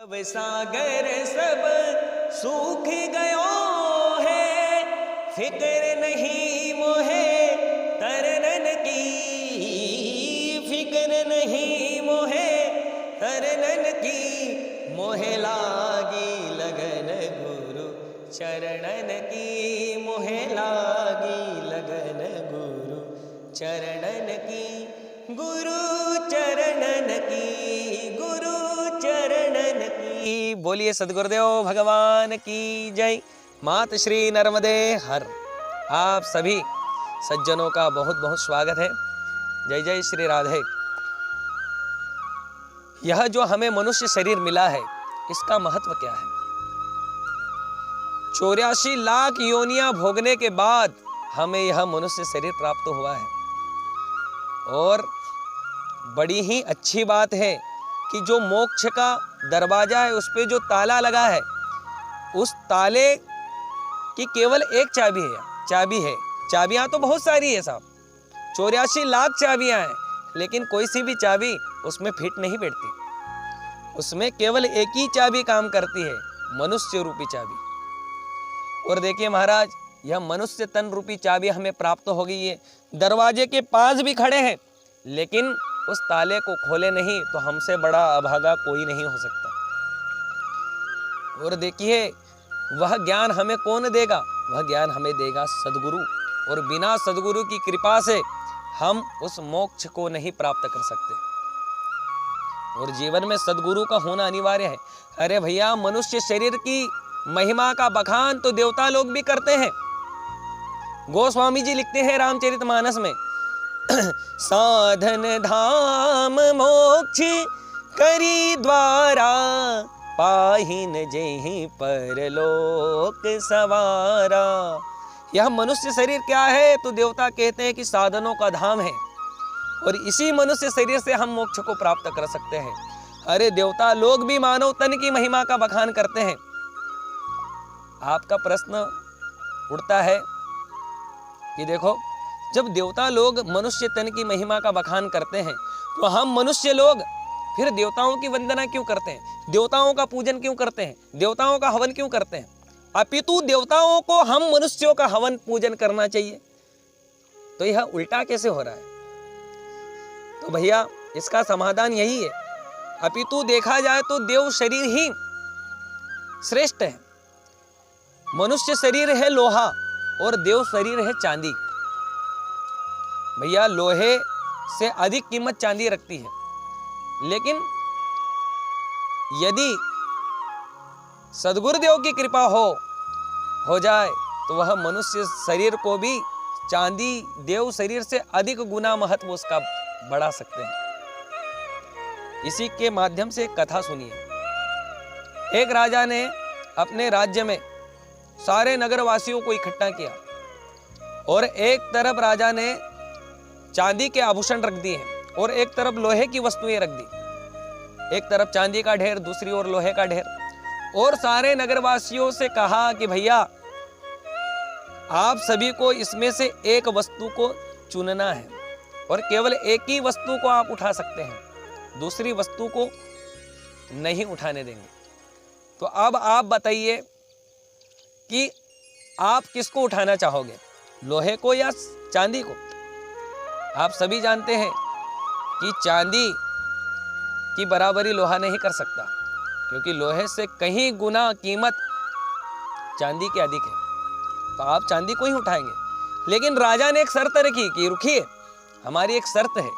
अब सागर सब सूख गयो है, फिक्र नहीं मोहे तरनन की, फिक्र नहीं मोहे तरनन की, मोहे लागी लगन गुरु चरणन की, मोहे लागी लगन गुरु चरणन की, गुरु चरणन की, गुरु चरणन की। बोलिए सद्गुरुदेव भगवान की जय। मात श्री नर्मदे हर। आप सभी सज्जनों का बहुत बहुत स्वागत है। जय जय श्री राधे। यह जो हमें मनुष्य शरीर मिला है, इसका महत्व क्या है? 84 लाख योनियां भोगने के बाद हमें यह मनुष्य शरीर प्राप्त हुआ है। और बड़ी ही अच्छी बात है कि जो मोक्ष का दरवाजा है, उस पे जो ताला लगा है, उस ताले की केवल एक चाबी है। चाबियां तो बहुत सारी है साहब, 84 लाख चाबियां हैं, लेकिन कोई सी भी चाबी उसमें फिट नहीं बैठती। उसमें केवल एक ही चाबी काम करती है, मनुष्य रूपी चाबी। और देखिए महाराज, यह मनुष्य तन रूपी चाबी हमें प्राप्त हो गई है। दरवाजे के पास भी खड़े हैं, लेकिन उस ताले को खोले नहीं तो हमसे बड़ा अभागा कोई नहीं हो सकता। और देखिए, वह ज्ञान हमें कौन देगा? वह ज्ञान हमें देगा सद्गुरु। और बिना सद्गुरु की कृपा से हम उस मोक्ष को नहीं प्राप्त कर सकते। और जीवन में सद्गुरु का होना अनिवार्य है। अरे भैया, मनुष्य शरीर की महिमा का बखान तो देवता लोग भी करते हैं। गोस्वामी जी लिखते हैं रामचरितमानस में, साधन धाम मोक्ष करी द्वारा, पाहिन जेहि परलोक सवारा। यह मनुष्य शरीर क्या है? तो देवता कहते हैं कि साधनों का धाम है, और इसी मनुष्य शरीर से हम मोक्ष को प्राप्त कर सकते हैं। अरे देवता लोग भी मानव तन की महिमा का बखान करते हैं। आपका प्रश्न उठता है कि देखो, जब देवता लोग मनुष्य तन की महिमा का बखान करते हैं, तो हम मनुष्य लोग फिर देवताओं की वंदना क्यों करते हैं? देवताओं का पूजन क्यों करते हैं? देवताओं का हवन क्यों करते हैं? अपितु देवताओं को हम मनुष्यों का हवन पूजन करना चाहिए। तो यह उल्टा कैसे हो रहा है? तो भैया, इसका समाधान यही है। अपितु देखा जाए तो देव शरीर ही श्रेष्ठ है। मनुष्य शरीर है लोहा और देव शरीर है चांदी। भैया, लोहे से अधिक कीमत चांदी रखती है, लेकिन यदि सद्गुरुदेव की कृपा हो जाए तो वह मनुष्य शरीर को भी चांदी देव शरीर से अधिक गुना महत्व उसका बढ़ा सकते हैं। इसी के माध्यम से एक कथा सुनिए। एक राजा ने अपने राज्य में सारे नगरवासियों को इकट्ठा किया, और एक तरफ राजा ने चांदी के आभूषण रख दिए हैं और एक तरफ लोहे की वस्तुएं रख दी। एक तरफ चांदी का ढेर, दूसरी ओर लोहे का ढेर। और सारे नगरवासियों से कहा कि भैया, आप सभी को इसमें से एक वस्तु को चुनना है, और केवल एक ही वस्तु को आप उठा सकते हैं, दूसरी वस्तु को नहीं उठाने देंगे। तो अब आप बताइए कि आप किसको उठाना चाहोगे, लोहे को या चांदी को? आप सभी जानते हैं कि चांदी की बराबरी लोहा नहीं कर सकता, क्योंकि लोहे से कहीं गुना कीमत चांदी की अधिक है। तो आप चांदी को ही उठाएंगे। लेकिन राजा ने एक शर्त रखी कि रुकिए, हमारी एक शर्त है,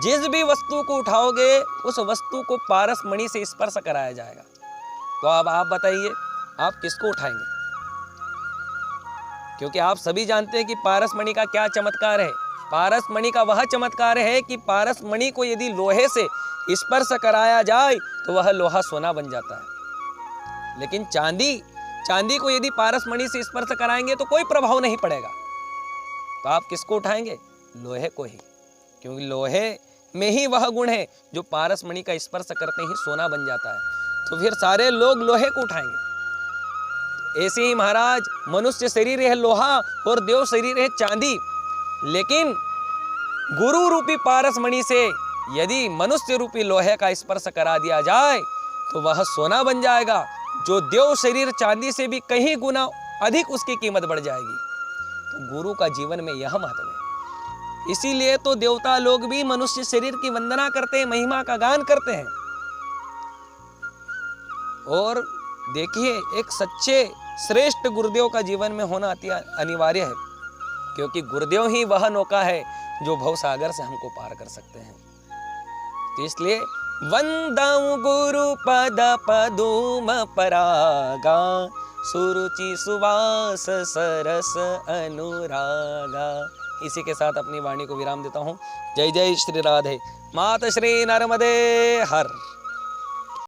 जिस भी वस्तु को उठाओगे उस वस्तु को पारस मणि से स्पर्श कराया जाएगा। तो अब आप बताइए, आप किसको उठाएंगे? क्योंकि आप सभी जानते हैं कि पारस मणि का क्या चमत्कार है। पारस मणि का वह चमत्कार है कि पारस मणि को यदि लोहे से स्पर्श कराया जाए तो वह लोहा सोना बन जाता है। लेकिन चांदी को यदि पारस मणि से स्पर्श कराएंगे तो कोई प्रभाव नहीं पड़ेगा। तो आप किसको उठाएंगे? लोहे को ही, क्योंकि लोहे में ही वह गुण है जो पारस मणि का स्पर्श करते ही सोना बन जाता है। तो फिर सारे लोग लोहे को उठाएंगे। ऐसे ही महाराज, मनुष्य शरीर है लोहा और देव शरीर है चांदी, लेकिन गुरु रूपी पारस मणि से यदि मनुष्य रूपी लोहे का स्पर्श करा दिया जाए तो वह सोना बन जाएगा, जो देव शरीर चांदी से भी कहीं गुना अधिक उसकी कीमत बढ़ जाएगी। तो गुरु का जीवन में यह महत्व है। इसीलिए तो देवता लोग भी मनुष्य शरीर की वंदना करते हैं, महिमा का गान करते हैं। और देखिए, एक सच्चे श्रेष्ठ गुरुदेव का जीवन में होना अति अनिवार्य है, क्योंकि गुरुदेव ही वह नौका है जो भवसागर से हमको पार कर सकते हैं। तो इसलिए वंदऊ गुरु पद पदुम परागा, सुरुचि सुवास सरस अनुरागा। इसी के साथ अपनी वाणी को विराम देता हूँ। जय जय श्री राधे। मात श्री नर्मदे हर।